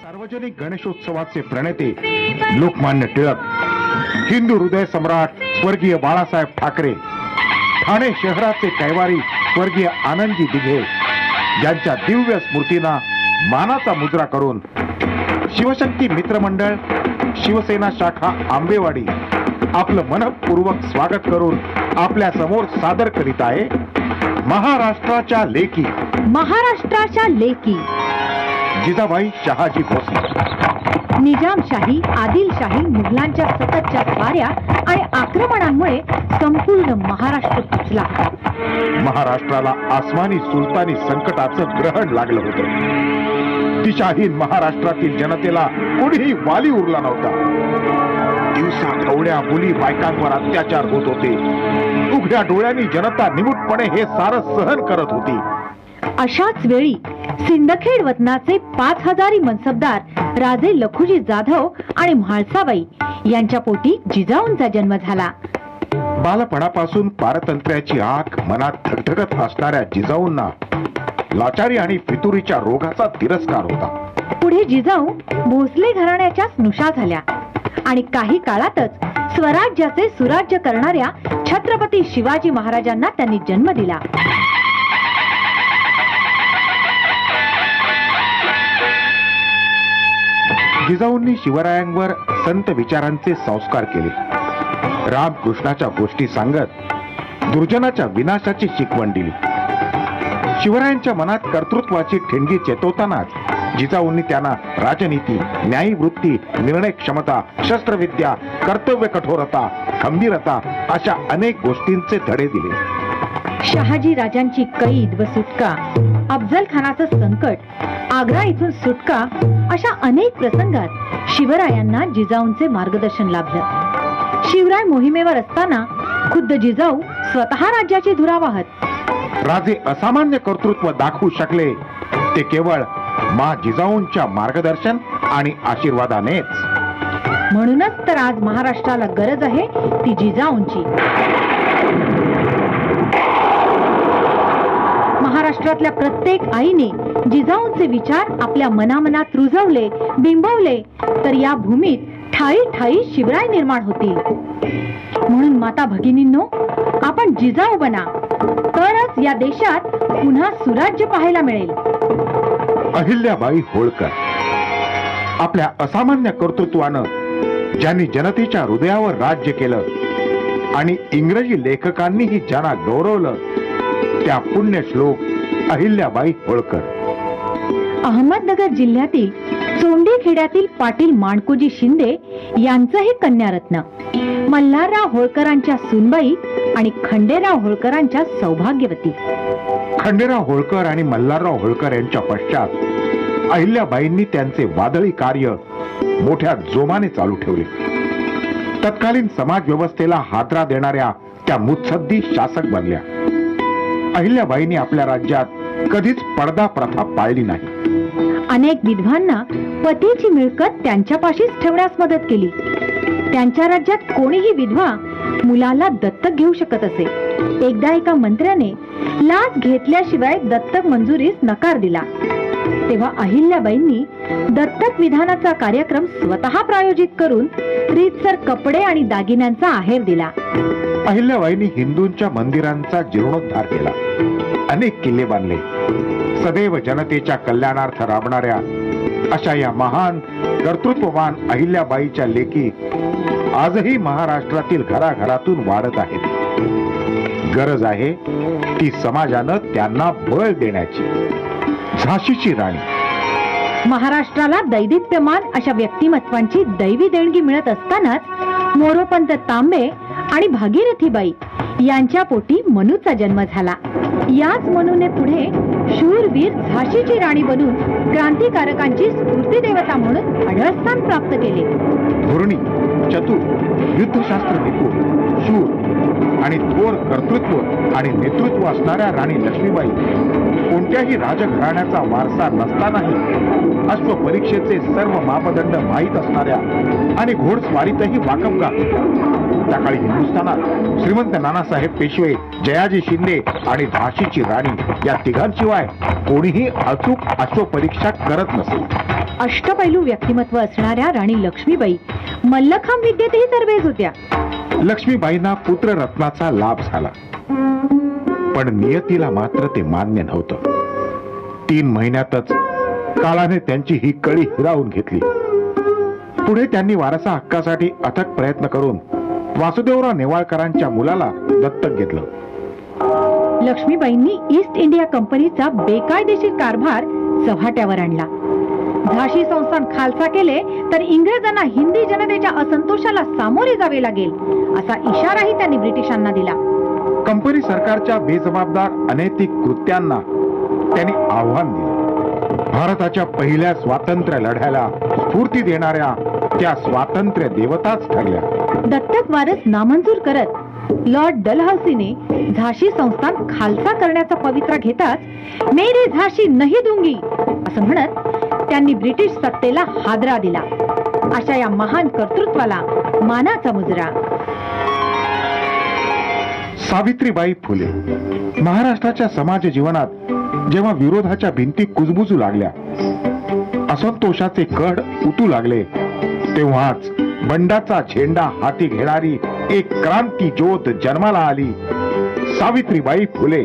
सार्वजनिक गणेशोत्सवाचे प्रणेते लोकमान्य टिळक, हिंदू हृदय सम्राट स्वर्गीय बाळासाहेब ठाकरे, ठाणे शहराचे कैवारी स्वर्गीय आनंदजी दिघे यांच्या दिव्य स्मृतींना मानाचा मुजरा करून शिवशक्ती मित्रमंडळ शिवसेना शाखा आंबेवाडी आपलं मनपूर्वक स्वागत करून आपल्या समोर सादर करीत आहे महाराष्ट्राच्या लेकी जिजाबाई शहाजी भोसले। निजामशाही, आदिलशाही, मुघलांच्या सततच्या वाऱ्या आणि आक्रमणांमुळे संपूर्ण महाराष्ट्र पिचला। महाराष्ट्राला आसमानी सुलतानी संकटाचं ग्रहण लागलं होतं। दिशाहीन महाराष्ट्रातील जनतेला कोणीही वाली उरला नव्हता। दिवसा गवळ्या मुली बायकांवर अत्याचार होत होते। उघड्या डोळ्यांनी जनता निमूटपणे हे सारं सहन करत होती। अशाच वेळी सिंदखेड वतनाचे 5000 मनसबदार राजे लखुजी जाधव आणि म्हाळसाबाई यांच्या पोटी जिजाऊंचा जन्म झाला। बालपणापासून पारतंत्र्याची आग मनात धगधगत असणाऱ्या जिजाऊंना लाचारी आणि फितुरीच्या रोगाचा तिरस्कार होता। पुढे जिजाऊ भोसले घराण्याच्या स्नुषा झाल्या आणि काही काळातच स्वराज्याचे सुराज्य करणाऱ्या छत्रपती शिवाजी महाराजांना त्यांनी जन्म दिला। जिजाऊंनी शिवरायांवर संत विचारांचे संस्कार केले। रामकृष्णाच्या गोष्टी सांगत दुर्जनाच्या विनाशाची शिकवण दिली। शिवरायांच्या मनात कर्तृत्वाची ठिणगी चेतवतानाच जिजाऊंनी त्यांना राजनीती, न्यायवृत्ती, निर्णय क्षमता, शस्त्रविद्या, कर्तव्य कठोरता, खंबीरता अशा अनेक गोष्टींचे धडे दिले। शहाजी राजांची कैद व सुटका, अफजल खानाचं संकट, आग्रा इथून सुटका अशा अनेक प्रसंगात शिवरायांना जिजाऊंचे मार्गदर्शन लाभलं। शिवराय मोहिमेवर असताना खुद्द जिजाऊ स्वतः राज्याची धुरा वाहत राजे असामान्य कर्तृत्व दाखवू शकले ते केवळ मा जिजाऊंच्या मार्गदर्शन आणि आशीर्वादानेच। म्हणूनच तर आज महाराष्ट्राला गरज आहे ती जिजाऊंची। महाराष्ट्रातल्या प्रत्येक आईने जिजाऊंचे विचार आपल्या मनामनात रुजवले, बिंबवले तर या भूमीत ठाई ठाई शिवराय निर्माण होतील। म्हणून माता भगिनींनो, आपण जिजाऊ बना, तरच या देशात पुन्हा सुराज्य पाहायला मिळेल। अहिल्याबाई होळकर आपल्या असामान्य कर्तृत्वानं ज्यांनी जनतेच्या हृदयावर राज्य केलं आणि इंग्रजी लेखकांनीही ज्यांना गौरवलं त्या पुण्यश्लोक अहिल्याबाई होळकर। अहमदनगर जिल्ह्यातील चोंडी खेड्यातील पाटील माणकोजी शिंदे यांचं हे कन्यारत्न मल्हारराव होळकरांच्या सुनबाई आणि खंडेराव होळकरांच्या सौभाग्यवती। खंडेराव होळकर आणि मल्हारराव होळकर यांच्या पश्चात अहिल्याबाईंनी त्यांचे वादळी कार्य मोठ्या जोमाने चालू ठेवले। तत्कालीन समाज व्यवस्थेला हादरा देणाऱ्या त्या मुत्सद्दी शासक बनल्या। अहिल्याबाईंनी आपल्या राज्यात कधीच पडदा प्रथा पाळली नाही। अनेक विधवांना पतीची मिळकत त्यांच्यापाशीच ठेवण्यास मदत केली। त्यांच्या राज्यात कोणीही विधवा मुलाला दत्तक घेऊ शकत असे। एकदा एका मंत्र्याने लाच घेतल्याशिवाय दत्तक मंजुरीस नकार दिला, तेव्हा अहिल्याबाईंनी दत्तक विधानाचा कार्यक्रम स्वतः प्रायोजित करून रीतसर कपडे आणि दागिन्यांचा आहेर दिला। अहिल्याबाईंनी हिंदूंच्या मंदिरांचा जीर्णोद्धार केला, अनेक किल्ले बांधले। सदैव जनतेच्या कल्याणार्थ राबणाऱ्या अशा या महान कर्तृत्ववान अहिल्याबाईच्या लेकी आजही महाराष्ट्रातील घराघरातून वाढत आहेत। गरज आहे ती समाजानं त्यांना बळ देण्याची। झाशीची राणी महाराष्ट्राला दैदिप्यमान अशा व्यक्तिमत्वांची दैवी देणगी मिळत असतानाच मोरोपंत तांबे आणि भागीरथीबाई यांच्या पोटी मनूचा जन्म झाला। याच मनूने पुढे शूरवीर झाशीची राणी बनून क्रांतिकारकांची स्फूर्ती देवता म्हणून अढळस्थान प्राप्त केले। धोरणी, चतुर, युद्धशास्त्र निपुण, शूर आणि थोर कर्तृत्व आणि नेतृत्व असणाऱ्या राणी लक्ष्मीबाई कोणत्याही राजघराण्याचा वारसा नसतानाही अश्व परीक्षेचे सर्व मापदंड माहीत असणाऱ्या आणि घोडस्वारीतही वाकबगार होत्या। त्या काळी हिंदुस्थानात श्रीमंत नानासाहेब पेशवे, जयाजी शिंदे आणि झाशीची राणी या तिघांशिवाय कोणीही अचूक अश्व परीक्षा करत नसे। अष्टपैलू व्यक्तिमत्व असणाऱ्या राणी लक्ष्मीबाई मल्लखांब विद्येतही तरबेज होत्या. लक्ष्मीबाईंना पुत्ररत्नाचा लाभ झाला, पण नियतीला मात्र ते मान्य नव्हतं. 3 महिन्यातच काळाने त्यांची ही कळी हिरावून घेतली. पुढे त्यांनी वारसा हक्कासाठी अथक प्रयत्न करून वासुदेवराव नेवाळकरांच्या मुलाला दत्तक घेतलं. लक्ष्मीबाईंनी ईस्ट इंडिया कंपनीचा बेकायदेशीर कारभार चव्हाट्यावर आणला. झाशी संस्थान खालसा केले तर इंग्रजांना हिंदी जनतेच्या असंतोषाला सामोरे जावे लागेल असा इशाराही त्यांनी ब्रिटिशांना दिला. कंपनी सरकारच्या बेजबाबदार अनैतिक कृत्यांना त्यांनी आव्हान दिलं. भारताच्या पहिल्या स्वातंत्र्य लढ्याला स्फूर्ती देणाऱ्या त्या स्वातंत्र्य देवताच ठरल्या. दत्तक वारस नामंजूर करत लॉर्ड डलहौसीने झाशी संस्थान खालसा करण्याचा पवित्रा घेताच मेरी झाशी नहीं दूंगी असं म्हणत त्यांनी ब्रिटिश सत्तेला हादरा दिला. अशा या महान कर्तृत्वाला मानाचा मुजरा. सावित्रीबाई फुले महाराष्ट्राच्या समाज जीवनात जेव्हा विरोधाच्या भिंती कुजबुजू लागल्या, असंतोषाचे कड उतू लागले, तेव्हाच बंडाचा झेंडा हाती घेणारी एक क्रांती ज्योत जन्माला आली, सावित्रीबाई फुले.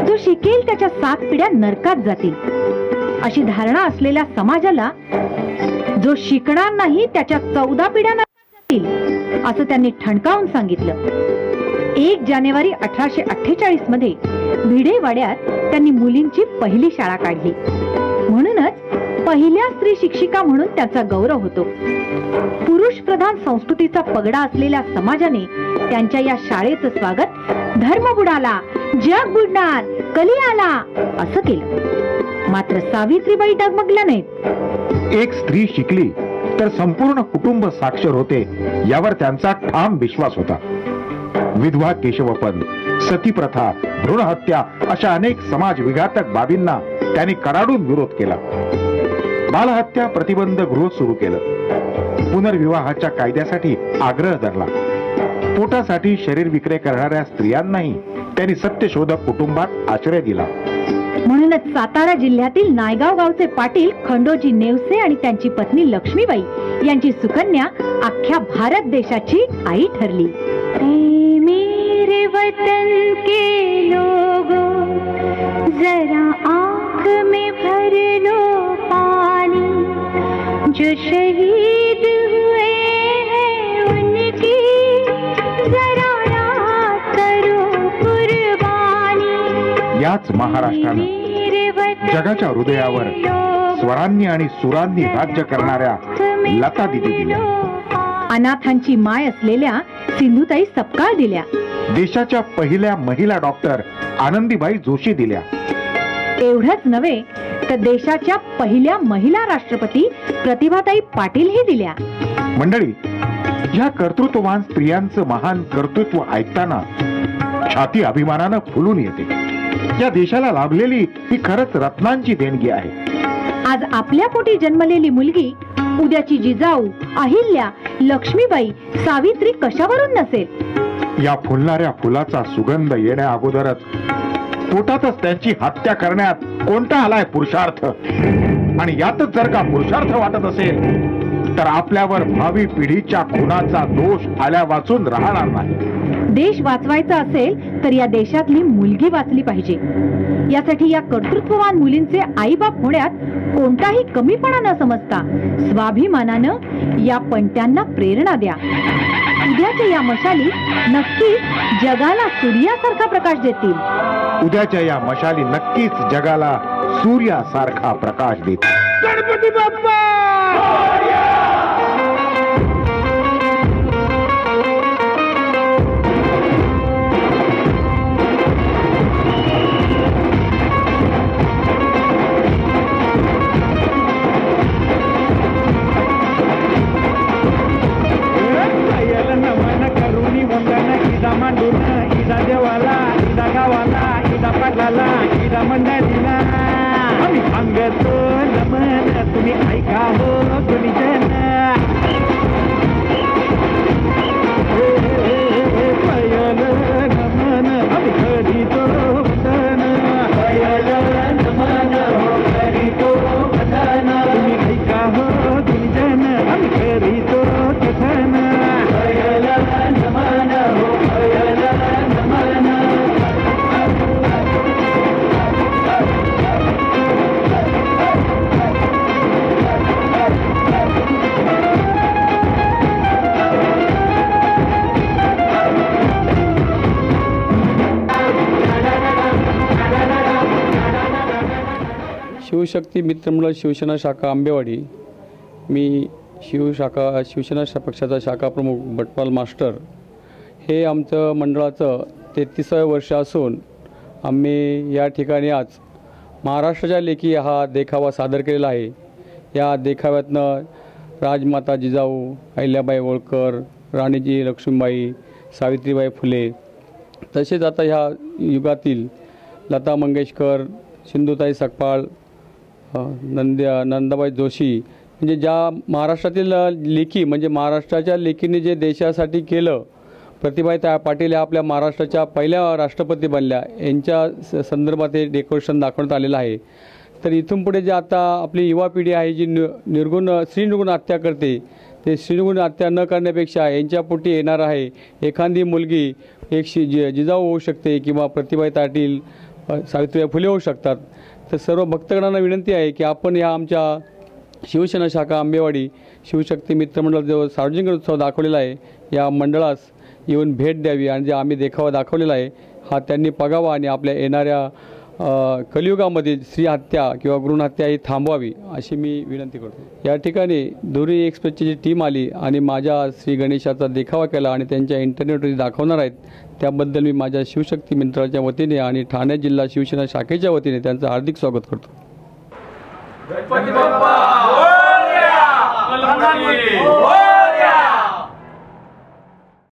जो शिकेल त्याच्या 7 पिढ्या नरकात जातील अशी धारणा असलेल्या समाजाला जो शिकणार नाही त्याच्या 14 पिढ्या नरकात जातील असं त्यांनी ठणकावून सांगितलं. 1 जानेवारी 1848 मध्ये भिडेवाड्यात त्यांनी मुलींची पहिली शाळा काढली. म्हणूनच पहिल्या स्त्री शिक्षिका म्हणून त्याचा गौरव होतो. पुरुष प्रधान संस्कृतीचा पगडा असलेल्या समाजाने त्यांच्या या शाळेचं स्वागत धर्म बुडाला, जग बुडणार, कली आला असं केलं. मात्र सावित्रीबाई डगमगल्या नाहीत. एक स्त्री शिकली तर संपूर्ण कुटुंब साक्षर होते यावर त्यांचा ठाम विश्वास होता. विधवा केशवपन, सतीप्रथा, भ्रूण हत्या अशा अनेक समाज विघातक बाबींना त्यांनी कडाडून विरोध केला. बालहत्या प्रतिबंध गृह सुरू केलं. पुनर्विवाहाच्या कायद्यासाठी आग्रह धरला. पोटासाठी शरीर विक्रय करणाऱ्या स्त्रियांनाही त्यांनी सत्यशोधक कुटुंबात आश्रय दिला. म्हणूनच सातारा जिल्ह्यातील नायगाव गावचे पाटील खंडोजी नेवसे आणि त्यांची पत्नी लक्ष्मीबाई यांची सुकन्या अख्ख्या भारत देशाची आई ठरली. मेरे वतन के लोगों जरा आँख में भर लो पानी, जो शहीद हुए हैं उनकी जरा याद करो कुर्बानी. याच महाराष्ट्रानं जगाच्या हृदयावर स्वरांनी आणि सुरांनी राज्य करणाऱ्या लता दिदी दिल्या. अनाथांची माय असलेल्या सिंधुताई सपकाळ दिल्या. देशाच्या पहिल्या महिला डॉक्टर आनंदीबाई जोशी दिल्या. एवढंच नव्हे तर देशाच्या पहिल्या महिला राष्ट्रपती प्रतिभाताई पाटीलही दिल्या. मंडळी, या कर्तृत्ववान स्त्रियांचं महान कर्तृत्व ऐकताना छाती अभिमानानं फुलून येते. या देशाला लाभलेली ही खरंच रत्नांची देणगी आहे. आज आपल्या पोटी जन्मलेली मुलगी उद्याची जिजाऊ, अहिल्या, लक्ष्मीबाई, सावित्री कशावरून नसेल. या फुलणाऱ्या फुलाचा सुगंध येण्या अगोदरच पोटातच त्यांची हत्या करण्यात कोणता आलाय पुरुषार्थ. आणि यातच जर का पुरुषार्थ वाटत असेल तर आपल्यावर भावी पिढीच्या खुनाचा दोष आल्या वाचून राहणार नाही. देश वाचवायचा असेल तर या देशातली मुलगी वाचली पाहिजे. यासाठी या कर्तृत्ववान मुलींचे आईबाप होण्यात कोणताही कमीपणा न समजता स्वाभिमानानं या पणत्यांना प्रेरणा द्या. उद्याच्या या मशाली नक्कीच जगाला सूर्यासारखा प्रकाश देतील. उद्याच्या या मशाली नक्कीच जगाला सूर्यासारखा प्रकाश देतील. गणपती बाप्पा इदा देवाला, इदा गावाला, इदा पाटलाला, इदा मंडळीला आम्ही सांगतो नमन, तुम्ही ऐका हो कोणी जन. पयल नमन आम्ही करीतो वंदन, पयल नमन करीतो वंदन, तुम्ही शिवशक्ती मित्रमंडळ शिवसेना शाखा आंबेवाडी. मी शिवसेना पक्षाचा शाखा प्रमुख भटपाल मास्टर. हे आमचं मंडळाचं 33वे वर्ष असून आम्ही या ठिकाणी आज महाराष्ट्राच्या लेखी हा देखावा सादर केलेला आहे. या देखाव्यातनं राजमाता जिजाऊ, अहिल्याबाई होळकर, राणीजी लक्ष्मीबाई, सावित्रीबाई फुले, तसेच आता ह्या युगातील लता मंगेशकर, सिंधुताई सकपाळ, नंदाबाई जोशी, म्हणजे ज्या महाराष्ट्रातील लेखी, म्हणजे महाराष्ट्राच्या लेखीने जे देशासाठी केलं, प्रतिभाताई पाटील या आपल्या महाराष्ट्राच्या पहिल्या राष्ट्रपती बनल्या, यांच्या संदर्भात हे डेकोरेशन दाखवण्यात आलेलं आहे. तर इथून पुढे जे आता आपली युवा पिढी आहे जी श्रीनिर्गुण हत्या करते, ते श्रीनिर्गुण हत्या न करण्यापेक्षा यांच्या पोटी येणार आहे एखादी मुलगी एक जिजाऊ होऊ शकते किंवा प्रतिभाताई पाटील, सावित्रीबाई फुले होऊ शकतात. तर सर्व भक्तगणांना विनंती आहे की आपण या आमच्या शिवसेना शाखा आंबेवाडी शिवशक्ती मित्रमंडळ जो सार्वजनिक उत्सव दाखवलेला आहे, या मंडळास येऊन भेट द्यावी आणि जे आम्ही देखावा दाखवलेला आहे हा त्यांनी बघावा आणि आपल्या येणाऱ्या कलियुगामध्ये स्त्री हत्या किंवा भ्रूणहत्या ही थांबवावी अशी मी विनंती करतो. या ठिकाणी धुरी एक्सप्रेसची जी टीम आली आणि माझ्या श्री गणेशाचा देखावा केला आणि त्यांच्या इंटरनेटवर दाखवणार आहेत, त्याबद्दल मी माझ्या शिवशक्ती मित्राच्या वतीने आणि ठाणे जिल्हा शिवसेना शाखेच्या वतीने त्यांचं हार्दिक स्वागत करतो. गणपती बाप्पा